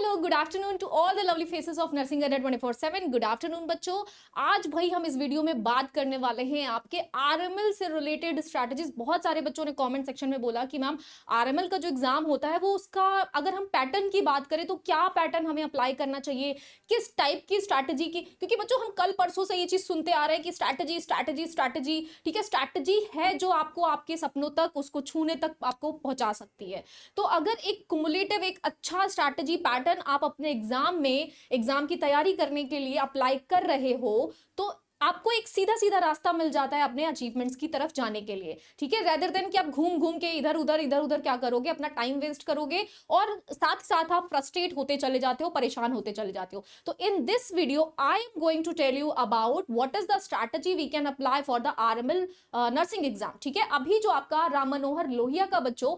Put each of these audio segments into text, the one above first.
Hello, good afternoon to all the lovely faces of nursing Adda 24/7। Good afternoon बच्चों। आज भाई हम इस वीडियो में बात करने वाले हैं आपके आरएमएल से रिलेटेड स्ट्रैटेजीज। बहुत सारे बच्चों ने कमेंट सेक्शन में बोला कि मैम आरएमएल का जो एग्जाम होता है वो उसका अगर हम पैटर्न की बात करें तो क्या पैटर्न हमें अप्लाई करना चाहिए, किस टाइप की स्ट्रैटेजी की। क्योंकि बच्चों हम कल परसों से ये चीज सुनते आ रहे हैं कि स्ट्रैटेजी स्ट्रैटेजी स्ट्रैटेजी, ठीक है। स्ट्रैटेजी है जो आपको आपके सपनों तक, उसको छूने तक आपको पहुंचा सकती है। तो अगर एक कुमुलेटिव, एक अच्छा स्ट्रैटेजी पैटर्न आप अपने एग्जाम में, एग्जाम की तैयारी करने के लिए अप्लाई कर रहे हो तो आपको एक सीधा सीधा रास्ता मिल जाता है अपने अचीवमेंट्स की तरफ जाने के लिए, ठीक है। रेदर देन कि आप घूम घूम के इधर उधर क्या करोगे, अपना टाइम वेस्ट करोगे और साथ साथ आप फ्रस्ट्रेट होते चले जाते हो, परेशान होते चले जाते हो। तो in this video I am going to tell you about what is the strategy we can apply for the RML nursing exam, ठीक है। अभी जो आपका राम मनोहर लोहिया का बच्चों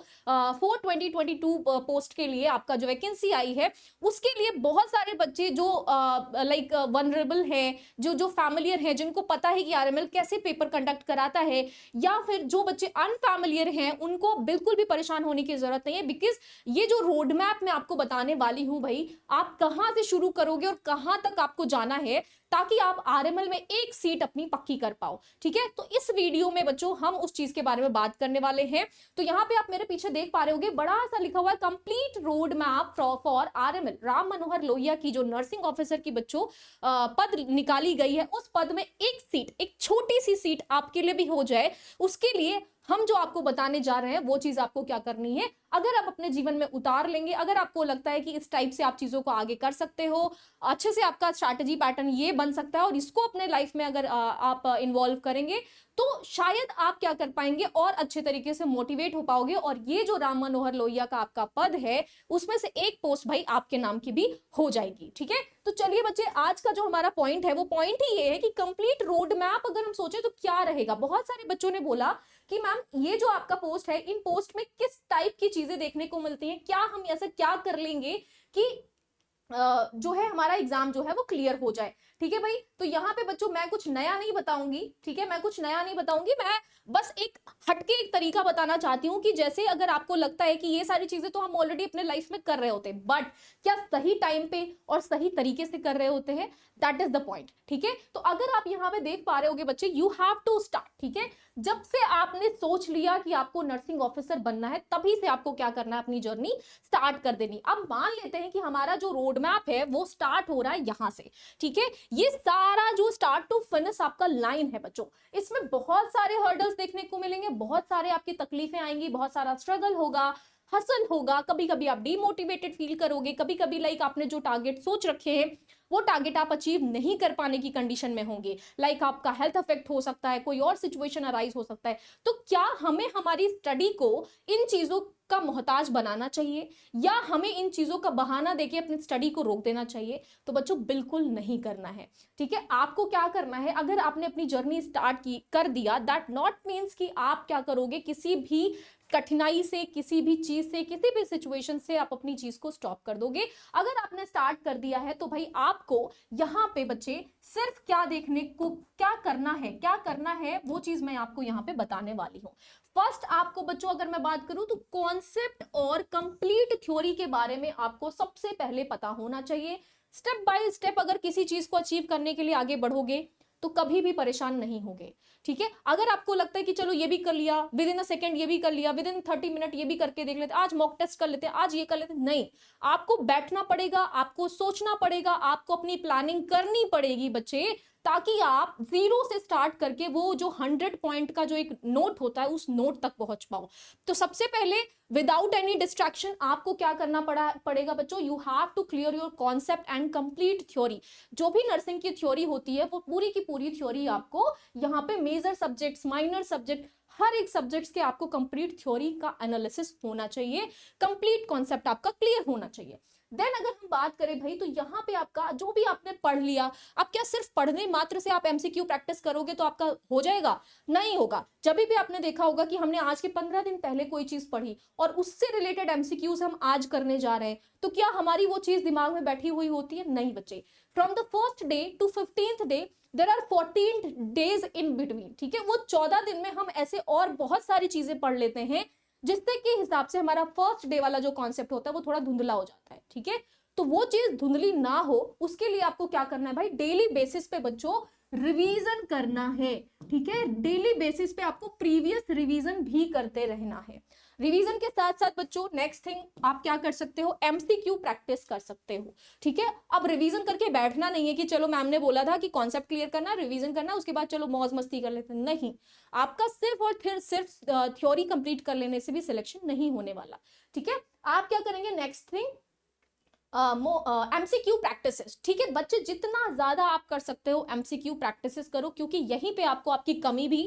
4/2022 पोस्ट के लिए आपका जो वैकेंसी आई है उसके लिए बहुत सारे बच्चे जो लाइक वनरेबल है, जो फैमिलियर है, जिनको पता है कि आरएमएल कैसे पेपर कंडक्ट कराता है, या फिर जो बच्चे अनफैमिलियर हैं उनको बिल्कुल भी परेशान होने की जरूरत नहीं है। बिकॉज ये जो रोड मैप मैं आपको बताने वाली हूं भाई, आप कहां से शुरू करोगे और कहां तक आपको जाना है ताकि आप आरएमएल में एक सीट अपनी पक्की कर पाओ, ठीक है। तो इस वीडियो में बच्चों हम उस चीज के बारे में बात करने वाले हैं। तो यहाँ पे आप मेरे पीछे देख पा रहे होगे बड़ा सा लिखा हुआ है complete road map for RML. Ram Manohar Lohia की जो नर्सिंग ऑफिसर की बच्चों पद निकाली गई है, उस पद में एक सीट, एक छोटी सी सीट आपके लिए भी हो जाए, उसके लिए हम जो आपको बताने जा रहे हैं वो चीज आपको क्या करनी है। अगर आप अपने जीवन में उतार लेंगे, अगर आपको लगता है कि इस टाइप से आप चीजों को आगे कर सकते हो, अच्छे से आपका स्ट्रैटेजी पैटर्न ये बन सकता है और इसको अपने लाइफ में अगर आप इन्वॉल्व करेंगे तो शायद आप क्या कर पाएंगे और अच्छे तरीके से मोटिवेट हो पाओगे। और ये जो राम मनोहर लोहिया का आपका पद है उसमें से एक पोस्ट भाई आपके नाम की भी हो जाएगी, ठीक है। तो चलिए बच्चे, आज का जो हमारा पॉइंट है वो पॉइंट ही ये है कि कंप्लीट रोड मैप अगर हम सोचे तो क्या रहेगा। बहुत सारे बच्चों ने बोला कि मैम ये जो आपका पोस्ट है, इन पोस्ट में किस टाइप की चीजें देखने को मिलती हैं, क्या हम ऐसा क्या कर लेंगे कि जो है हमारा एग्जाम जो है वो क्लियर हो जाए, ठीक है भाई। तो यहाँ पे बच्चों मैं कुछ नया नहीं बताऊंगी, ठीक है, मैं कुछ नया नहीं बताऊंगी, मैं बस एक हटके एक तरीका बताना चाहती हूँ कि जैसे अगर आपको लगता है कि ये सारी चीजें तो हम ऑलरेडी अपने लाइफ में कर रहे होते हैं, बट क्या सही टाइम पे और सही तरीके से कर रहे होते हैं, दैट इज द पॉइंट, ठीक है। तो अगर आप यहाँ पे देख पा रहे होगे बच्चे, यू हैव टू स्टार्ट, ठीक है। जब से आपने सोच लिया कि आपको नर्सिंग ऑफिसर बनना है तभी से आपको क्या करना है, अपनी जर्नी स्टार्ट कर देनी। अब मान लेते हैं कि हमारा जो रोड मैप है वो स्टार्ट हो रहा है यहां से, ठीक है। ये सारा जो स्टार्ट टू फिनिश आपका लाइन है बच्चों, इसमें बहुत सारे हर्डल्स देखने को मिलेंगे, बहुत सारे आपकी तकलीफें आएंगी, बहुत सारा स्ट्रगल होगा, हसल होगा, कभी कभी आप डीमोटिवेटेड फील करोगे, कभी कभी लाइक आपने जो टारगेट सोच रखे हैं वो टारगेट आप अचीव नहीं कर पाने की कंडीशन में होंगे, लाइक आपका हेल्थ अफेक्ट हो सकता है, कोई और सिचुएशन अराइज हो सकता है। तो क्या हमें हमारी स्टडी को इन चीजों का मोहताज बनाना चाहिए या हमें इन चीजों का बहाना देके अपनी स्टडी को रोक देना चाहिए? तो बच्चों बिल्कुल नहीं करना है, ठीक है। आपको क्या करना है, अगर आपने अपनी जर्नी स्टार्ट की कर दिया, दैट नॉट मीन्स कि आप क्या करोगे, किसी भी कठिनाई से, किसी भी चीज से, किसी भी सिचुएशन से आप अपनी चीज को स्टॉप कर दोगे। अगर आपने स्टार्ट कर दिया है तो भाई आपको यहाँ पे बच्चे सिर्फ क्या देखने को, क्या करना है वो चीज मैं आपको यहाँ पे बताने वाली हूँ। फर्स्ट आपको बच्चों अगर मैं बात करूं तो कॉन्सेप्ट और कंप्लीट थ्योरी के बारे में आपको सबसे पहले पता होना चाहिए। स्टेप बाय स्टेप अगर किसी चीज को अचीव करने के लिए आगे बढ़ोगे तो कभी भी परेशान नहीं होगे, ठीक है। अगर आपको लगता है कि चलो ये भी कर लिया, विद इन अ सेकेंड ये भी कर लिया, विद इन 30 मिनट ये भी करके देख लेते, आज मॉक टेस्ट कर लेते, आज ये कर लेते, नहीं, आपको बैठना पड़ेगा, आपको सोचना पड़ेगा, आपको अपनी प्लानिंग करनी पड़ेगी बच्चे, ताकि आप जीरो से स्टार्ट करके वो जो 100 पॉइंट का जो एक नोट होता है उस नोट तक पहुंच पाओ। तो सबसे पहले विदाउट एनी डिस्ट्रैक्शन आपको क्या करना पड़ेगा बच्चों, you have to clear your concept and complete theory. जो भी नर्सिंग की थ्योरी होती है वो पूरी की पूरी थ्योरी आपको यहाँ पे मेजर सब्जेक्ट्स, माइनर सब्जेक्ट, हर एक सब्जेक्ट्स के आपको कंप्लीट थ्योरी का एनालिसिस होना चाहिए, कंप्लीट कॉन्सेप्ट आपका क्लियर होना चाहिए। देन अगर हम बात करें भाई तो यहाँ पे आपका जो भी आपने पढ़ लिया, आप क्या सिर्फ पढ़ने मात्र से आप एमसीक्यू प्रैक्टिस करोगे तो आपका हो जाएगा? नहीं होगा। जब भी आपने देखा होगा कि हमने आज के 15 दिन पहले कोई चीज पढ़ी और उससे रिलेटेड एमसीक्यूज हम आज करने जा रहे हैं, तो क्या हमारी वो चीज दिमाग में बैठी हुई होती है? नहीं बच्चे। From the first day to 15th day there are 14 days in between, ठीक है। वो 14 दिन में हम ऐसे और बहुत सारी चीजें पढ़ लेते हैं जिससे के हिसाब से हमारा फर्स्ट डे वाला जो कॉन्सेप्ट होता है वो थोड़ा धुंधला हो जाता है, ठीक है। तो वो चीज धुंधली ना हो उसके लिए आपको क्या करना है भाई, डेली बेसिस पे बच्चों रिवीजन करना है। ठीक है, डेली बेसिस पे आपको प्रीवियस रिवीजन भी करते रहना है। रिवीजन के साथ साथ बच्चों नेक्स्ट थिंग आप क्या कर सकते हो, एमसीक्यू प्रैक्टिस कर सकते हो। ठीक है, अब रिवीजन करके बैठना नहीं है कि चलो मैम ने बोला था कि कॉन्सेप्ट क्लियर करना, रिवीजन करना, उसके बाद चलो मौज मस्ती कर लेते हैं। नहीं, आपका सिर्फ और फिर सिर्फ थ्योरी कंप्लीट कर लेने से भी सिलेक्शन नहीं होने वाला। ठीक है, आप क्या करेंगे, नेक्स्ट थिंग एमसीक्यू प्रैक्टिसेस। ठीक है बच्चे, जितना ज्यादा आप कर सकते हो एमसीक्यू प्रैक्टिसेस करो, क्योंकि यहीं पे आपको आपकी कमी भी,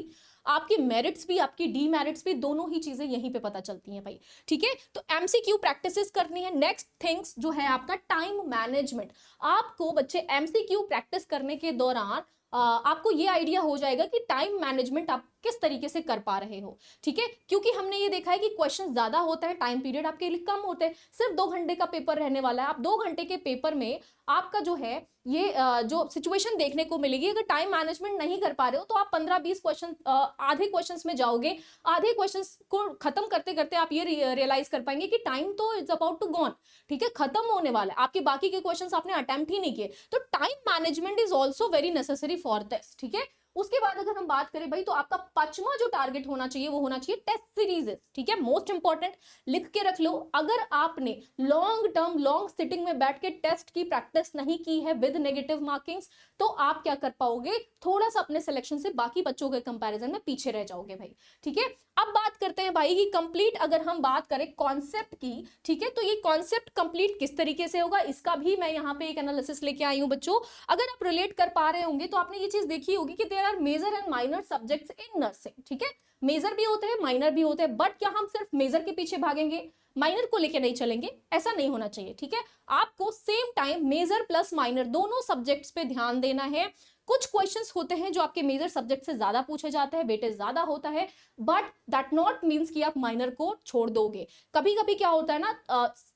आपकी मेरिट्स भी, आपकी डीमेरिट्स भी, दोनों ही चीजें यहीं पे पता चलती हैं भाई। ठीक है, तो एमसीक्यू प्रैक्टिसेस करनी है। नेक्स्ट थिंग्स जो है आपका टाइम मैनेजमेंट। आपको बच्चे एमसीक्यू प्रैक्टिस करने के दौरान आपको ये आइडिया हो जाएगा कि टाइम मैनेजमेंट आप किस तरीके से कर पा रहे हो। ठीक है, क्योंकि हमने ये देखा है कि क्वेश्चन ज्यादा होता है, टाइम पीरियड आपके लिए कम होते हैं। सिर्फ 2 घंटे का पेपर रहने वाला है। आप 2 घंटे के पेपर में आपका जो है ये जो सिचुएशन देखने को मिलेगी, अगर टाइम मैनेजमेंट नहीं कर पा रहे हो तो आप 15-20 क्वेश्चन, आधे क्वेश्चंस में जाओगे, आधे क्वेश्चंस को खत्म करते करते आप ये रियलाइज कर पाएंगे कि टाइम तो इट्स अबाउट टू गॉन। ठीक है, खत्म होने वाला है, आपके बाकी के क्वेश्चंस आपने अटेम्प्ट ही नहीं किए। तो time management is also very necessary for this. ठीक है, उसके बाद अगर हम बात करें भाई, तो आपका 5वां जो टारगेट होना चाहिए वो होना चाहिए टेस्ट सीरीज। ठीक है, मोस्ट इंपॉर्टेंट, लिख के रख लो। अगर आपने लॉन्ग टर्म लॉन्ग सिटिंग में बैठ के टेस्ट की प्रैक्टिस नहीं की है विद नेगेटिव मार्किंग्स, तो आप क्या कर पाओगे, थोड़ा सा अपने सिलेक्शन से बाकी बच्चों के कंपैरिजन में पीछे रह जाओगे भाई। ठीक है, अब बात करते हैं भाई कि कंप्लीट, अगर हम बात करें कॉन्सेप्ट की, ठीक है, तो ये कॉन्सेप्ट कंप्लीट किस तरीके से होगा, इसका भी मैं यहाँ पे एक एनालिसिस लेके आई हूँ बच्चों। अगर आप रिलेट कर पा रहे होंगे तो आपने ये चीज देखी होगी कि there are major and minor subjects in nursing. ठीक है, मेजर भी होते हैं, माइनर भी होते हैं, बट क्या हम सिर्फ मेजर के पीछे भागेंगे, माइनर को लेके नहीं चलेंगे? ऐसा नहीं होना चाहिए। ठीक है, आपको same time major plus minor दोनों सब्जेक्ट्स पे ध्यान देना है। कुछ क्वेश्चंस होते हैं जो आपके मेजर सब्जेक्ट से ज्यादा पूछे जाते हैं, वेटेज ज्यादा होता है, बट दैट नॉट मीन्स कि आप माइनर को छोड़ दोगे। कभी कभी क्या होता है ना,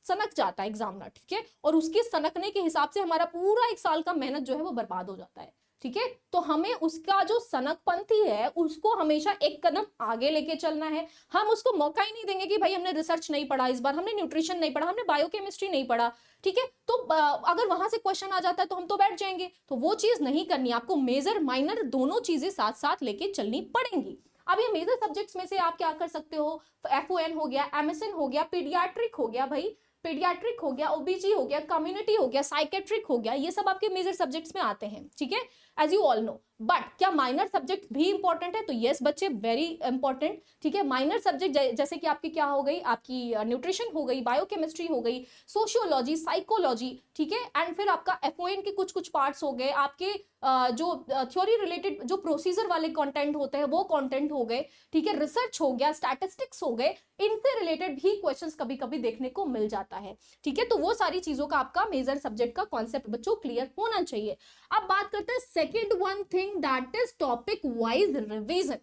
सनक जाता है एग्जामिनर। ठीक है, और उसके सनकने के हिसाब से हमारा पूरा 1 साल का मेहनत जो है वो बर्बाद हो जाता है। ठीक है, तो हमें उसका जो सनकपंथी है उसको हमेशा एक कदम आगे लेके चलना है। हम उसको मौका ही नहीं देंगे कि भाई हमने रिसर्च नहीं पढ़ा, इस बार हमने न्यूट्रिशन नहीं पढ़ा, हमने बायोकेमिस्ट्री नहीं पढ़ा। ठीक है, तो अगर वहां से क्वेश्चन आ जाता है तो हम तो बैठ जाएंगे, तो वो चीज नहीं करनी। आपको मेजर माइनर दोनों चीजें साथ साथ लेके चलनी पड़ेंगी। अब ये मेजर सब्जेक्ट्स में से आप क्या कर सकते हो, FON हो गया, MSN हो गया, पीडियाट्रिक हो गया भाई, पीडियाट्रिक हो गया, OBG हो गया, कम्युनिटी हो गया, साइकेट्रिक हो गया, ये सब आपके मेजर सब्जेक्ट्स में आते हैं। ठीक है, as you all know. But क्या माइनर सब्जेक्ट भी इंपॉर्टेंट है? तो यस बच्चे, वेरी इंपॉर्टेंट। ठीक है, माइनर सब्जेक्ट जैसे कि आपकी क्या हो गई, आपकी न्यूट्रिशन हो गई, बायोकेमिस्ट्री हो गई, सोशियोलॉजी, साइकोलॉजी। ठीक है, एंड फिर आपका FON के कुछ कुछ पार्ट्स हो गए, आपके जो थ्योरी रिलेटेड जो प्रोसीजर वाले कंटेंट होते हैं वो कंटेंट हो गए। ठीक है, रिसर्च हो गया, स्टैटिस्टिक्स हो गए, इनसे रिलेटेड भी क्वेश्चंस कभी कभी देखने को मिल जाता है। ठीक है, तो वो सारी चीजों का आपका मेजर सब्जेक्ट का कॉन्सेप्ट बच्चों क्लियर होना चाहिए। अब बात करते हैं second one thing, that is topic wise revision.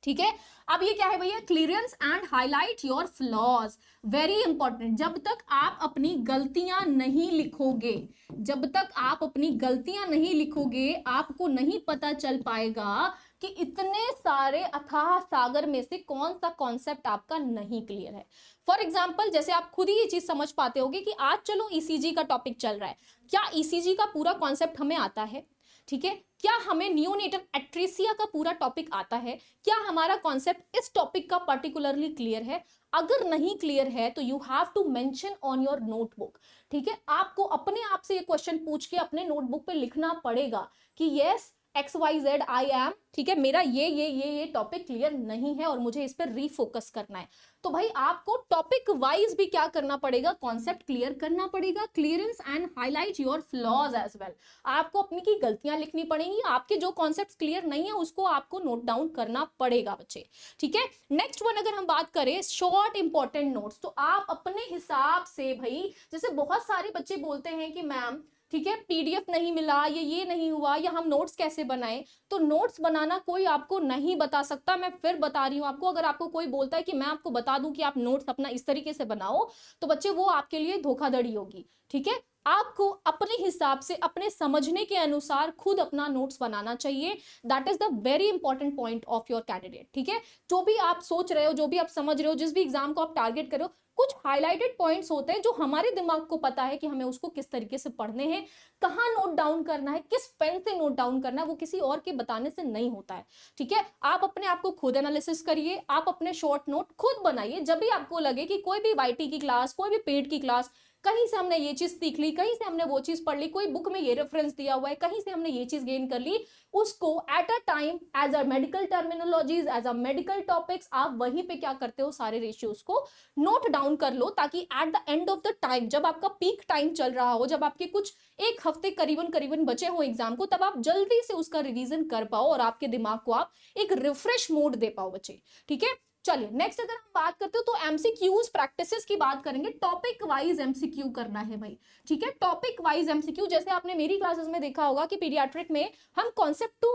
ठीक है, अब ये क्या है भैया, clearance and highlight your flaws. Very important, जब तक आप अपनी गलतियां नहीं लिखोगे, जब तक आप अपनी गलतियां नहीं लिखोगे, आपको नहीं पता चल पाएगा कि इतने सारे अथाह सागर में से कौन सा कॉन्सेप्ट आपका नहीं क्लियर है। फॉर एग्जाम्पल, जैसे आप खुद ही ये चीज समझ पाते होगे कि आज चलो ECG का टॉपिक चल रहा है, क्या ECG का पूरा कॉन्सेप्ट हमें आता है? ठीक है, क्या हमें नियोनेटल एट्रेसिया का पूरा टॉपिक आता है? क्या हमारा कॉन्सेप्ट इस टॉपिक का पर्टिकुलरली क्लियर है? अगर नहीं क्लियर है तो you have to mention on your notebook. ठीक है, आपको अपने आप से ये क्वेश्चन पूछ के अपने नोटबुक पे लिखना पड़ेगा कि यस XYZ आई एम, ठीक है, मेरा ये टॉपिक क्लियर नहीं है और मुझे इस पर रीफोकस करना है। तो भाई आपको टॉपिक वाइज भी क्या करना पड़ेगा, कॉन्सेप्ट क्लियर करना पड़ेगा। Clearance and highlight your flaws as well, आपको अपनी की गलतियां लिखनी पड़ेंगी, आपके जो कॉन्सेप्ट क्लियर नहीं है उसको आपको नोट डाउन करना पड़ेगा बच्चे। ठीक है, नेक्स्ट वन अगर हम बात करें शॉर्ट इंपॉर्टेंट नोट्स, तो आप अपने हिसाब से भाई, जैसे बहुत सारे बच्चे बोलते हैं कि मैम ठीक है PDF नहीं मिला, ये नहीं हुआ, या हम नोट्स कैसे बनाएं। तो नोट्स बनाना कोई आपको नहीं बता सकता, मैं फिर बता रही हूं आपको। अगर आपको कोई बोलता है कि मैं आपको बता दूं कि आप नोट्स अपना इस तरीके से बनाओ, तो बच्चे वो आपके लिए धोखाधड़ी होगी। ठीक है, आपको अपने हिसाब से अपने समझने के अनुसार खुद अपना नोट्स बनाना चाहिए। That is the very important point of your candidate. ठीक है, जो भी आप सोच रहे हो, जो भी आप समझ रहे हो, जिस भी एग्जाम को आप टारगेट कर रहे हो, कुछ हाईलाइटेड पॉइंट्स होते हैं जो हमारे दिमाग को पता है कि हमें उसको किस तरीके से पढ़ने हैं, कहाँ नोट डाउन करना है, किस पेन से नोट डाउन करना है, वो किसी और के बताने से नहीं होता है। ठीक है, आप अपने आप को खुद एनालिसिस करिए, आप अपने शॉर्ट नोट खुद बनाइए। जब भी आपको लगे कि कोई भी वाईटी की क्लास, कोई भी पेड की क्लास, कहीं से हमने ये चीज सीख ली, कहीं से हमने वो चीज पढ़ ली, कोई बुक में ये रेफरेंस दिया हुआ है, कहीं से हमने ये चीज गेन कर ली, उसको at a time as a medical terminologies, as a medical topics, आप वहीं पे क्या करते हो, सारे रेशियोज को नोट डाउन कर लो, ताकि at the end of the time, जब आपका पीक टाइम चल रहा हो, जब आपके कुछ एक हफ्ते करीबन करीबन बचे हो एग्जाम को, तब आप जल्दी से उसका रिवीजन कर पाओ और आपके दिमाग को आप एक रिफ्रेश मोड दे पाओ बच्चे। ठीक है, चलिए नेक्स्ट अगर हम बात करते हो तो एमसीक्यूज प्रैक्टिसेस की बात करेंगे। टॉपिक वाइज एमसीक्यू करना है भाई। ठीक है, टॉपिक वाइज एमसीक्यू, जैसे आपने मेरी क्लासेस में देखा होगा कि पीडियाट्रिक में हम कॉन्सेप्ट टू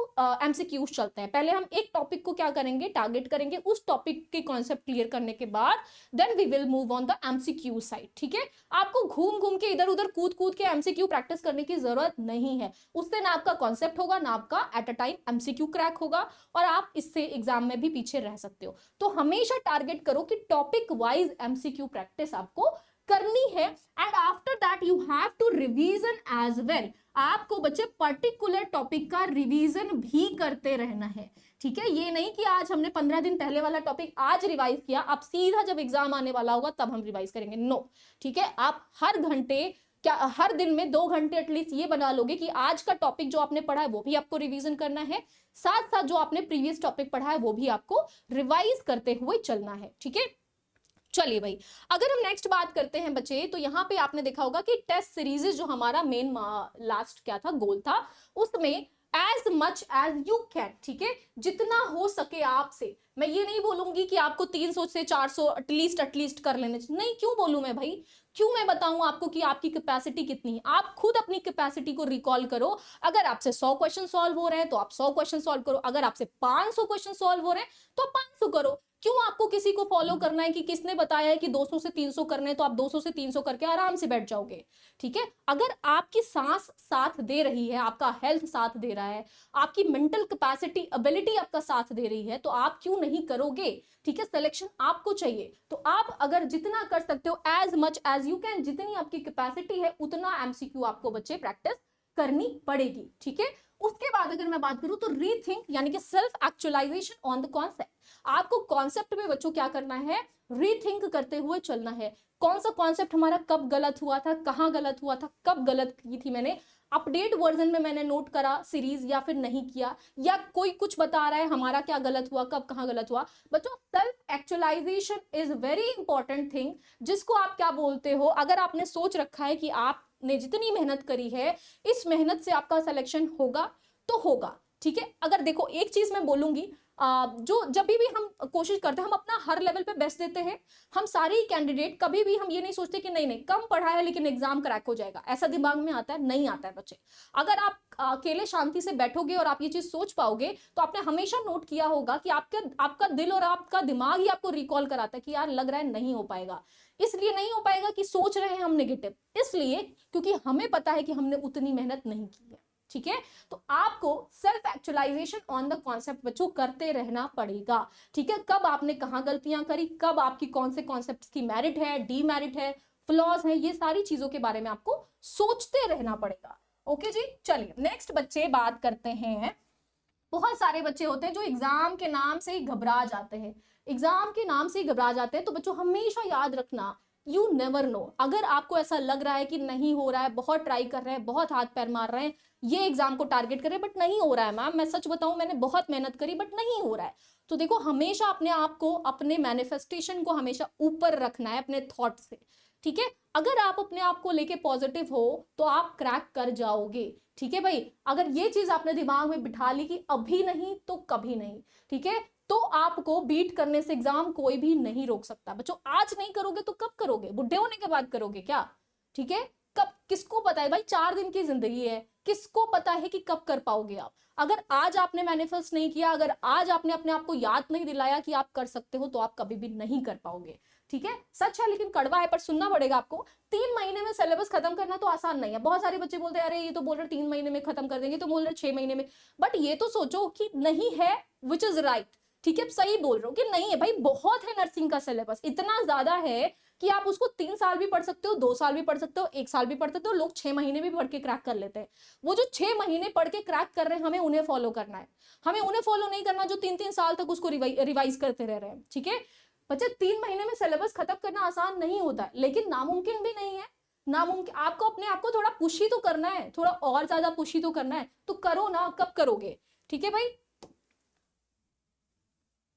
एमसीक्यूज चलते हैं। पहले हम एक टॉपिक को क्या करेंगे, टारगेट करेंगे, उस टॉपिक के कॉन्सेप्ट क्लियर करने के बाद then we will move on the MCQ side. ठीक है, आपको घूम घूम के इधर उधर कूद कूद के एमसीक्यू प्रैक्टिस करने की जरूरत नहीं है। उससे ना आपका कॉन्सेप्ट होगा, ना आपका eight a time MCQ crack होगा, और आप इससे एग्जाम में भी पीछे रह सकते हो। तो हमेशा टारगेट करो कि टॉपिक वाइज एमसीक्यू प्रैक्टिस आपको करनी है, and after that you have to revision as well. आपको बच्चे पर्टिकुलर टॉपिक का रिवीजन भी करते रहना है। ठीक है, ये नहीं कि आज हमने 15 दिन पहले वाला टॉपिक आज रिवाइज किया, अब सीधा जब एग्जाम आने वाला होगा तब हम रिवाइज करेंगे, नो। ठीक है, आप हर घंटे, क्या हर दिन में 2 घंटे एटलीस्ट ये बना लोगे कि आज का टॉपिक जो आपने पढ़ा है वो भी आपको रिवीजन करना है, साथ साथ जो आपने प्रीवियस टॉपिक पढ़ा है वो भी आपको रिवाइज करते हुए चलना है। ठीक है, चलिए भाई, अगर हम नेक्स्ट बात करते हैं बच्चे, तो यहाँ पे आपने देखा होगा कि टेस्ट सीरीज जो हमारा मेन लास्ट क्या था, गोल था, उसमें as much as you can, ठीक है, जितना हो सके आपसे। मैं ये नहीं बोलूंगी कि आपको 300 से 400 एटलीस्ट कर लेने, नहीं, क्यों बोलूं मैं भाई, क्यों मैं बताऊं आपको कि आपकी कैपेसिटी कितनी है। आप खुद अपनी कैपेसिटी को रिकॉल करो। अगर आपसे 100 क्वेश्चन सॉल्व हो रहे हैं तो आप 100 क्वेश्चन सॉल्व करो, अगर आपसे 500 क्वेश्चन सॉल्व हो रहे हैं तो 500 करो। क्यों आपको किसी को फॉलो करना है कि किसने बताया है कि 200 से 300 करने हैं, तो आप 200 से 300 करके आराम से बैठ जाओगे। ठीक है, अगर आपकी सांस साथ दे रही है, आपका हेल्थ साथ दे रहा है, आपकी मेंटल कैपेसिटी एबिलिटी आपका साथ दे रही है, तो आप क्यों नहीं करोगे। ठीक है, सिलेक्शन आपको चाहिए, तो आप अगर जितना कर सकते हो as much as you can, जितनी आपकी कैपेसिटी है उतना एमसीक्यू आपको बच्चे प्रैक्टिस करनी पड़ेगी। ठीक है, उसके बाद अगर मैं बात करूं तो रीथिंक यानी कि self actualization on the concept. आपको कॉन्सेप्ट में बच्चों क्या करना है, रीथिंक करते हुए चलना है। कौन सा कॉन्सेप्ट हमारा कब गलत हुआ था, कहां गलत हुआ था, कब गलत की थी मैंने, अपडेट वर्जन में मैंने नोट करा सीरीज या फिर नहीं किया, या कोई कुछ बता रहा है हमारा क्या गलत हुआ, कब कहां गलत हुआ। बच्चों, self actualization is very important thing, जिसको आप क्या बोलते हो, अगर आपने सोच रखा है कि आपने जितनी मेहनत करी है इस मेहनत से आपका सिलेक्शन होगा तो होगा। ठीक है, अगर देखो एक चीज मैं बोलूंगी, जो जब भी हम कोशिश करते हैं, हम अपना हर लेवल पे बेस्ट देते हैं। हम सारे ही कैंडिडेट, कभी भी हम ये नहीं सोचते कि नहीं नहीं कम पढ़ा है लेकिन एग्जाम क्रैक हो जाएगा, ऐसा दिमाग में आता है, नहीं आता है बच्चे। अगर आप अकेले शांति से बैठोगे और आप ये चीज सोच पाओगे, तो आपने हमेशा नोट किया होगा कि आपका दिल और आपका दिमाग ही आपको रिकॉल कराता है कि यार लग रहा है नहीं हो पाएगा। इसलिए नहीं हो पाएगा कि सोच रहे हैं हम नेगेटिव, इसलिए क्योंकि हमें पता है कि हमने उतनी मेहनत नहीं की है। ठीक है, तो आपको self actualization on the concept बच्चों करते रहना पड़ेगा। ठीक है, कब आपने कहां गलतियां करी, कब आपकी कौन से कॉन्सेप्ट्स की मेरिट है, डीमेरिट है, फ्लॉज है, ये सारी चीजों के बारे में आपको सोचते रहना पड़ेगा। ओके जी, चलिए नेक्स्ट बच्चे बात करते हैं। बहुत सारे बच्चे होते हैं जो एग्जाम के नाम से ही घबरा जाते हैं, एग्जाम के नाम से ही घबरा जाते हैं। तो बच्चों हमेशा याद रखना, यू नेवर नो, अगर आपको ऐसा लग रहा है कि नहीं हो रहा है, बहुत ट्राई कर रहे हैं, बहुत हाथ पैर मार रहे हैं, ये एग्जाम को टारगेट कर रहे हैं बट नहीं हो रहा है, मैम मैं सच बताऊं मैंने बहुत मेहनत करी बट नहीं हो रहा है, तो देखो हमेशा अपने आप को, अपने मैनिफेस्टेशन को हमेशा ऊपर रखना है अपने थॉट से। ठीक है, अगर आप अपने आप को लेके पॉजिटिव हो तो आप क्रैक कर जाओगे। ठीक है भाई, अगर ये चीज आपने दिमाग में बिठा ली कि अभी नहीं तो कभी नहीं, ठीक है, तो आपको बीट करने से एग्जाम कोई भी नहीं रोक सकता। बच्चों आज नहीं करोगे तो कब करोगे, बुढ़े होने के बाद करोगे क्या। ठीक है, कब, किसको पता है भाई, 4 दिन की जिंदगी है, किसको पता है कि कब कर पाओगे आप। अगर आज आपने मैनिफेस्ट नहीं किया, अगर आज आपने अपने आप को याद नहीं दिलाया कि आप कर सकते हो, तो आप कभी भी नहीं कर पाओगे। ठीक है, सच है लेकिन कड़वा है, पर सुनना पड़ेगा आपको। 3 महीने में सिलेबस खत्म करना तो आसान नहीं है। बहुत सारे बच्चे बोलते हैं अरे ये तो बोल रहे 3 महीने में खत्म कर देंगे, तो बोल रहे 6 महीने में, बट ये तो सोचो कि नहीं है, विच इज राइट। ठीक है, सही बोल रहे हो कि नहीं है भाई, बहुत है नर्सिंग का सिलेबस, इतना ज्यादा है कि आप उसको 3 साल भी पढ़ सकते हो, 2 साल भी पढ़ सकते हो, 1 साल भी पढ़ सकते हो, लोग 6 महीने भी पढ़ के क्रैक कर लेते हैं। वो जो 6 महीने पढ़ के क्रैक कर रहे हैं, हमें उन्हें फॉलो करना है। हमें उन्हें फॉलो नहीं करना जो 3-3 साल तक उसको रिवाइज करते रह रहे हैं। ठीक है बच्चे, 3 महीने में सिलेबस खत्म करना आसान नहीं होता है, लेकिन नामुमकिन भी नहीं है। नामुमकिन, आपको अपने आप को थोड़ा पुश ही तो करना है, थोड़ा और ज्यादा पुश ही तो करना है, तो करो ना, कब करोगे? ठीक है भाई।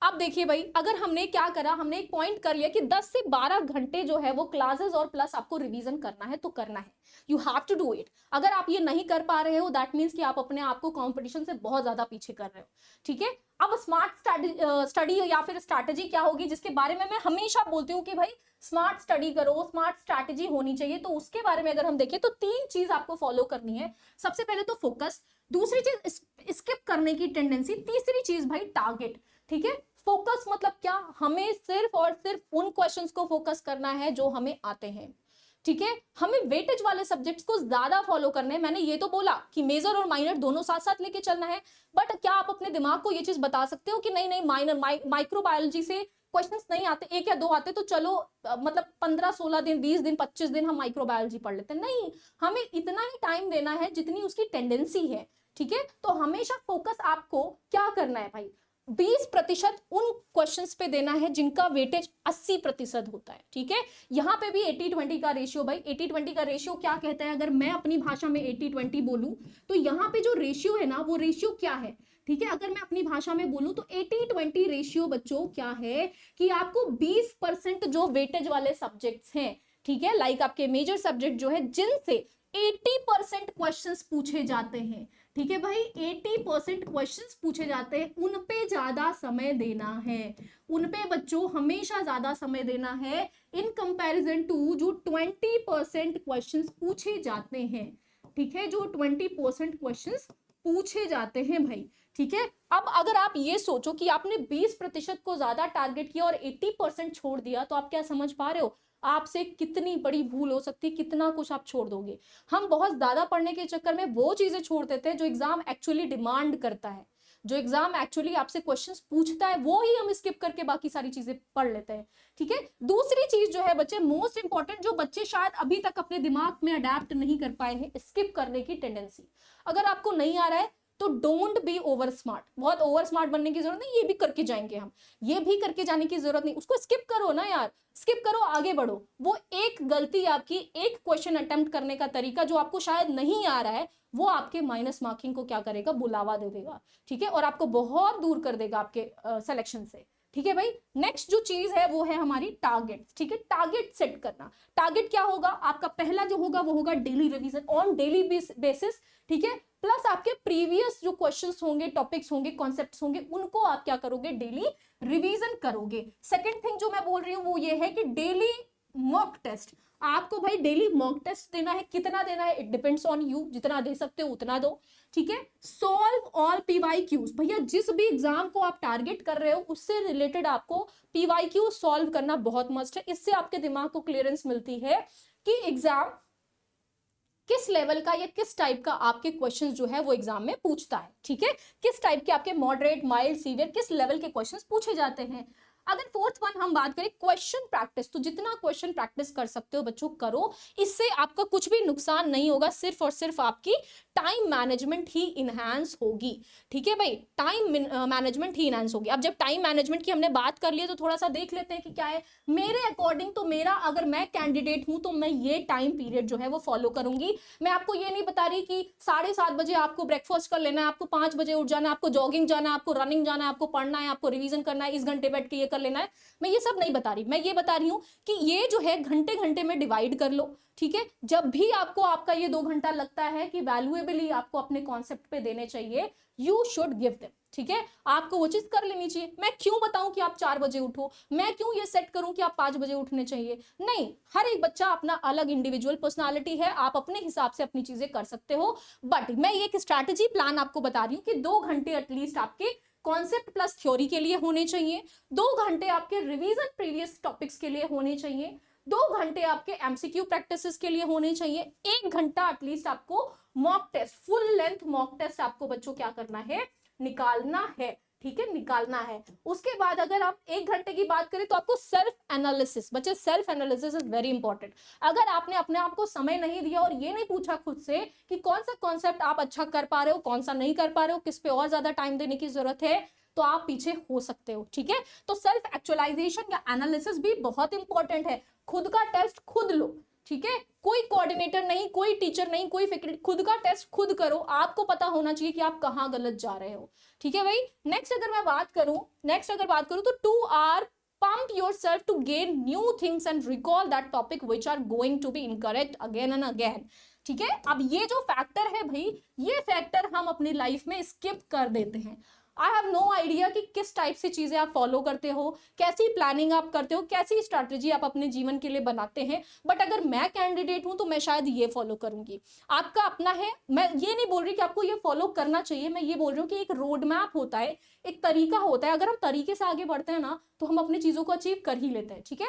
अब देखिए भाई, अगर हमने क्या करा, हमने एक पॉइंट कर लिया कि 10 से 12 घंटे जो है वो क्लासेस और प्लस आपको रिवीजन करना है, तो करना है, you have to do it. अगर आप ये नहीं कर पा रहे हो, दैट मीन्स कि आप अपने आप को कंपटीशन से बहुत ज्यादा पीछे कर रहे हो। ठीक है, अब स्मार्ट स्टडी या फिर स्ट्रैटेजी क्या होगी, जिसके बारे में मैं हमेशा बोलती हूँ कि भाई स्मार्ट स्टडी करो, स्मार्ट स्ट्रैटेजी होनी चाहिए। तो उसके बारे में अगर हम देखें तो 3 चीज आपको फॉलो करनी है। सबसे पहले तो फोकस, दूसरी चीज स्किप करने की टेंडेंसी, तीसरी चीज भाई टारगेट। ठीक है, फोकस मतलब क्या, हमें सिर्फ और सिर्फ उन क्वेश्चंस को फोकस करना है जो हमें आते हैं। ठीक है, हमें वेटेज वाले सब्जेक्ट्स को ज्यादा फॉलो करना है। मैंने ये तो बोला कि मेजर और माइनर दोनों साथ साथ लेके चलना है, बट क्या आप अपने दिमाग को ये चीज बता सकते हो कि नहीं नहीं माइनर माइक्रोबायोलॉजी से क्वेश्चंस नहीं आते, 1 या 2 आते, तो चलो मतलब 15-16 दिन, 20 दिन, 25 दिन हम माइक्रोबायोलॉजी पढ़ लेते हैं? नहीं, हमें इतना ही टाइम देना है जितनी उसकी टेंडेंसी है। ठीक है, तो हमेशा फोकस आपको क्या करना है भाई, 20% उन क्वेश्चंस पे देना है जिनका वेटेज 80% होता है। ठीक है, यहाँ पे भी 80-20 का रेशियो, भाई 80-20 का रेशियो क्या कहता है, अगर मैं अपनी भाषा में 80-20 बोलूं तो यहाँ पे जो रेशियो है ना, वो रेशियो क्या है? ठीक है, अगर मैं अपनी भाषा में बोलूं तो 80-20 रेशियो बच्चों क्या है कि आपको 20% जो वेटेज वाले सब्जेक्ट्स हैं, ठीक है, लाइक आपके मेजर सब्जेक्ट जो है, जिनसे 80% क्वेश्चंस पूछे जाते हैं। ठीक है भाई, 80% क्वेश्चंस पूछे जाते हैं, उन पे ज्यादा समय देना है। उन पे बच्चों हमेशा ज्यादा समय देना है इन कंपैरिजन टू जो 20% क्वेश्चंस पूछे जाते हैं। ठीक है, जो 20% क्वेश्चंस पूछे जाते हैं भाई। ठीक है, अब अगर आप ये सोचो कि आपने 20% को ज्यादा टारगेट किया और 80% छोड़ दिया, तो आप क्या समझ पा रहे हो आपसे कितनी बड़ी भूल हो सकती है, कितना कुछ आप छोड़ दोगे। हम बहुत ज्यादा पढ़ने के चक्कर में वो चीजें छोड़ देते हैं जो एग्जाम एक्चुअली डिमांड करता है, जो एग्जाम एक्चुअली आपसे क्वेश्चंस पूछता है, वो ही हम स्किप करके बाकी सारी चीजें पढ़ लेते हैं। ठीक है, दूसरी चीज जो है बच्चे, मोस्ट इंपॉर्टेंट, जो बच्चे शायद अभी तक अपने दिमाग में अडेप्ट नहीं कर पाए हैं, स्किप करने की टेंडेंसी। अगर आपको नहीं आ रहा है तो डोंट बी ओवर स्मार्ट, बहुत ओवर स्मार्ट बनने की जरूरत नहीं, ये भी करके जाएंगे हम, ये भी करके जाने की जरूरत नहीं, उसको स्किप करो ना यार, स्किप करो, आगे बढ़ो। वो एक गलती आपकी, एक क्वेश्चन अटेम्प्ट करने का तरीका जो आपको शायद नहीं आ रहा है, वो आपके माइनस मार्किंग को क्या करेगा, बुलावा दे देगा। ठीक है, और आपको बहुत दूर कर देगा आपके सिलेक्शन से। ठीक है भाई, नेक्स्ट जो चीज है वो है हमारी टारगेट। ठीक है, टारगेट सेट करना। टारगेट क्या होगा आपका, पहला जो होगा वो होगा daily revision on daily basis. ठीक है, प्लस आपके प्रीवियस जो क्वेश्चंस होंगे, टॉपिक्स होंगे, कॉन्सेप्ट्स होंगे, उनको आप क्या करोगे, डेली रिवीजन करोगे। सेकंड थिंग जो मैं बोल रही हूँ वो ये है कि डेली मॉक टेस्ट, आपको भाई डेली मॉक टेस्ट देना है। कितना देना है, इट डिपेंड्स ऑन यू, जितना दे सकते हो उतना दो। ठीक है, सॉल्व ऑल पीवाईक्यूज, भैया जिस भी एग्जाम को आप टारगेट कर रहे हो उससे रिलेटेड आपको पीवाईक्यू सॉल्व करना बहुत मस्ट है। इससे आपके दिमाग को क्लियरेंस मिलती है कि एग्जाम किस लेवल का या किस टाइप का आपके क्वेश्चंस जो है वो एग्जाम में पूछता है। ठीक है, किस टाइप के आपके मॉडरेट, माइल्ड, सीवियर, किस लेवल के क्वेश्चंस पूछे जाते हैं। अगर फोर्थ वन हम बात करें क्वेश्चन प्रैक्टिस, तो जितना क्वेश्चन प्रैक्टिस कर सकते हो बच्चों करो, इससे आपका कुछ भी नुकसान नहीं होगा, सिर्फ और सिर्फ आपकी टाइम मैनेजमेंट ही इनहैंस होगी। ठीक है भाई, टाइम मैनेजमेंट ही इनहैंस होगी। अब जब टाइम मैनेजमेंट की हमने बात कर ली है तो थोड़ा सा देख लेते हैं कि क्या है मेरे अकॉर्डिंग। तो मेरा, अगर मैं कैंडिडेट हूं तो मैं ये टाइम पीरियड जो है वो फॉलो करूंगी। मैं आपको ये नहीं बता रही कि 7:30 बजे आपको ब्रेकफास्ट कर लेना है, आपको 5 बजे उठ जाना है, आपको जॉगिंग जाना है, आपको रनिंग जाना है, आपको पढ़ना है, आपको रिवीजन करना है, इस घंटे बैठ के ये कर लेना है। मैं ये सब नहीं बता रही, मैं ये बता रही हूँ कि ये जो है घंटे घंटे में डिवाइड कर लो। ठीक है, जब भी आपको आपका ये 2 घंटा लगता है कि वैल्यूएबली आपको अपने कॉन्सेप्ट पे देने चाहिए, यू शुड गिव देम। ठीक है, आपको वो चीज कर लेनी चाहिए। मैं क्यों बताऊं कि आप 4 बजे उठो, मैं क्यों ये सेट करूं कि आप 5 बजे उठने चाहिए, नहीं। हर एक बच्चा अपना अलग इंडिविजुअल पर्सनालिटी है, आप अपने हिसाब से अपनी चीजें कर सकते हो। बट मैं ये एक स्ट्रैटेजी प्लान आपको बता रही हूँ कि 2 घंटे एटलीस्ट आपके कॉन्सेप्ट प्लस थ्योरी के लिए होने चाहिए, 2 घंटे आपके रिवीजन प्रीवियस टॉपिक्स के लिए होने चाहिए, 2 घंटे आपके एमसीक्यू प्रैक्टिसेस के लिए होने चाहिए, 1 घंटा एटलीस्ट आपको mock test, full length mock test आपको बच्चों क्या करना है, निकालना है। ठीक है, निकालना है। उसके बाद अगर आप 1 घंटे की बात करें तो आपको सेल्फ एनालिसिस, बच्चे self analysis is very important. अगर आपने अपने आप को समय नहीं दिया और ये नहीं पूछा खुद से कि कौन सा कॉन्सेप्ट आप अच्छा कर पा रहे हो, कौन सा नहीं कर पा रहे हो, किस पे और ज्यादा टाइम देने की जरूरत है, तो आप पीछे हो सकते हो। ठीक है, तो सेल्फ एक्चुअलाइजेशन या एनालिसिस भी बहुत इंपॉर्टेंट है। खुद का टेस्ट खुद लो, ठीक है, कोई कोऑर्डिनेटर नहीं, कोई टीचर नहीं, कोई फैकल्टी, खुद का टेस्ट खुद करो। आपको पता होना चाहिए कि आप कहाँ गलत जा रहे हो। ठीक है भाई, नेक्स्ट अगर बात करूं तो 2 are pump yourself to gain new things and recall that topic which are going to be incorrect again and again। ठीक है, अब ये जो फैक्टर है भाई, ये फैक्टर हम अपनी लाइफ में स्किप कर देते हैं। आई हैव नो आइडिया कि किस टाइप से चीजें आप फॉलो करते हो, कैसी प्लानिंग आप करते हो, कैसी स्ट्रैटेजी आप अपने जीवन के लिए बनाते हैं, बट अगर मैं कैंडिडेट हूं तो मैं शायद ये फॉलो करूंगी। आपका अपना है, मैं ये नहीं बोल रही कि आपको ये फॉलो करना चाहिए, मैं ये बोल रही हूँ कि एक रोड मैप होता है, एक तरीका होता है। अगर हम तरीके से आगे बढ़ते हैं ना तो हम अपनी चीजों को अचीव कर ही लेते हैं। ठीक है,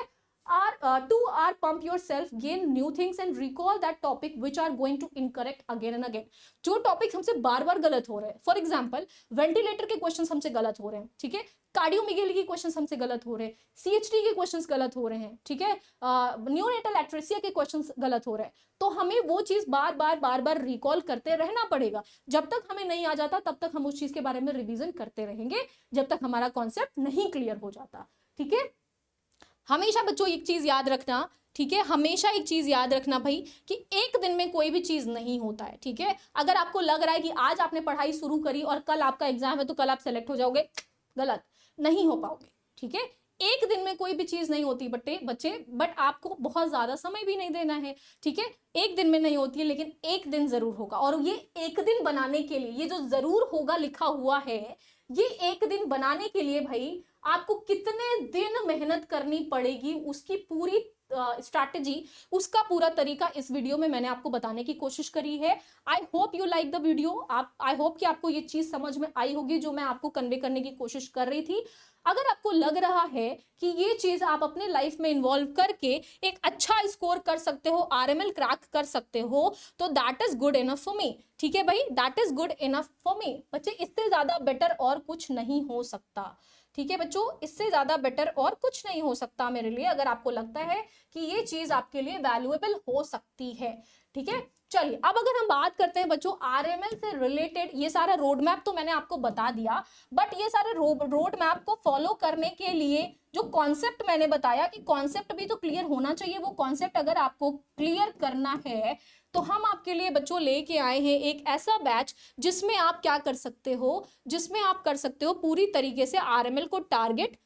2 are pump yourself, gain new things and recall that topic which are going to incorrect again and again। जो टॉपिक हमसे बार बार गलत हो रहे हैं, फॉर एग्जाम्पल वेंटिलेटर के क्वेश्चंस हमसे गलत हो रहे हैं, ठीक है, कार्डियोमिगेली के क्वेश्चंस हमसे गलत हो रहे हैं, सीएचटी के क्वेश्चंस गलत हो रहे हैं, ठीक है, न्यूनेटल एट्रेसिया के क्वेश्चंस गलत हो रहे हैं, तो हमें वो चीज बार बार रिकॉल करते रहना पड़ेगा। जब तक हमें नहीं आ जाता तब तक हम उस चीज के बारे में रिवीजन करते रहेंगे, जब तक हमारा कॉन्सेप्ट नहीं क्लियर हो जाता। ठीक है, हमेशा बच्चों एक चीज याद रखना, ठीक है, हमेशा एक चीज याद रखना भाई कि एक दिन में कोई भी चीज नहीं होता है। ठीक है, अगर आपको लग रहा है कि आज आपने पढ़ाई शुरू करी और कल आपका एग्जाम है तो कल आप सेलेक्ट हो जाओगे, गलत, नहीं हो पाओगे। ठीक है, एक दिन में कोई भी चीज नहीं होती बच्चे, बट आपको बहुत ज्यादा समय भी नहीं देना है। ठीक है, एक दिन में नहीं होती है, लेकिन एक दिन जरूर होगा। और ये एक दिन बनाने के लिए, ये जो जरूर होगा लिखा हुआ है, ये एक दिन बनाने के लिए भाई आपको कितने दिन मेहनत करनी पड़ेगी, उसकी पूरी स्ट्रैटेजी, उसका पूरा तरीका इस वीडियो में मैंने आपको बताने की कोशिश करी है। I hope you like the video. I hope कि आपको ये चीज समझ में आई होगी जो मैं आपको कन्वे करने की कोशिश कर रही थी। अगर आपको लग रहा है कि ये चीज आप अपने लाइफ में इन्वॉल्व करके एक अच्छा स्कोर कर सकते हो, आरएमएल क्रैक कर सकते हो, तो that is good enough for me. ठीक है भाई, that is good enough for me. बच्चे, इससे ज्यादा बेटर और कुछ नहीं हो सकता। ठीक है बच्चों, इससे ज्यादा बेटर और कुछ नहीं हो सकता मेरे लिए, अगर आपको लगता है कि ये चीज आपके लिए वैल्यूएबल हो सकती है। ठीक है, चलिए अब अगर हम बात करते हैं बच्चों आरएमएल से रिलेटेड, ये सारा रोड मैप तो मैंने आपको बता दिया, बट ये सारे रोड मैप को फॉलो करने के लिए जो कॉन्सेप्ट मैंने बताया कि कॉन्सेप्ट भी तो क्लियर होना चाहिए, वो कॉन्सेप्ट अगर आपको क्लियर करना है तो हम आपके लिए बच्चों लेके आए हैं एक ऐसा बैच जिसमें आप क्या कर सकते हो, जिसमें आप कर सकते हो पूरी तरीके से आरएमएल को टारगेट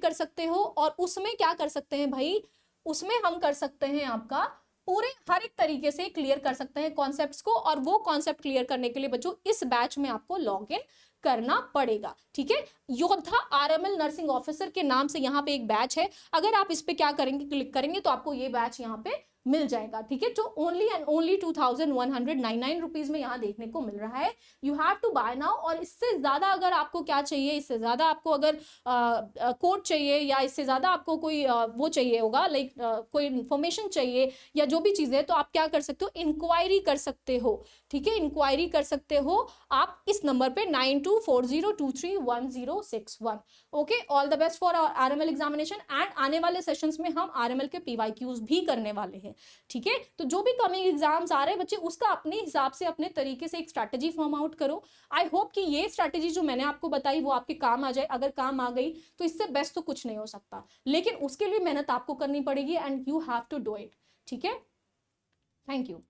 कर सकते हो। और उसमें क्या कर सकते हैं भाई, उसमें हम कर सकते हैं आपका पूरे हर एक तरीके से क्लियर कर सकते हैं कॉन्सेप्ट्स को। और वो कॉन्सेप्ट क्लियर करने के लिए बच्चों इस बैच में आपको लॉग इन करना पड़ेगा। ठीक है, योद्धा आरएमएल नर्सिंग ऑफिसर के नाम से यहाँ पे एक बैच है। अगर आप इस पे क्या करेंगे, क्लिक करेंगे तो आपको ये बैच यहाँ पे मिल जाएगा। ठीक है, जो ओनली एंड ओनली 2199 रुपीज में यहाँ देखने को मिल रहा है। You have to buy now. और इससे ज्यादा अगर आपको क्या चाहिए, इससे ज्यादा आपको अगर कोड चाहिए या इससे ज्यादा आपको कोई वो चाहिए होगा, लाइक कोई इंफॉर्मेशन चाहिए या जो भी चीजें, तो आप क्या कर सकते हो, इंक्वायरी कर सकते हो। ठीक है, इंक्वायरी कर सकते हो आप इस नंबर पे 9240231061। Okay, all the best for RML examination. And आने वाले सेशंस में हम आरएमएल के पीवाईक्यूज भी करने वाले हैं। ठीक है, तो जो भी कमिंग एग्जाम्स आ रहे हैं बच्चे, उसका अपने हिसाब से अपने तरीके से एक स्ट्रैटेजी फॉर्म आउट करो। आई होप कि ये स्ट्रैटेजी जो मैंने आपको बताई वो आपके काम आ जाए। अगर काम आ गई तो इससे बेस्ट तो कुछ नहीं हो सकता, लेकिन उसके लिए मेहनत आपको करनी पड़ेगी and you have to do it. ठीक है, थैंक यू।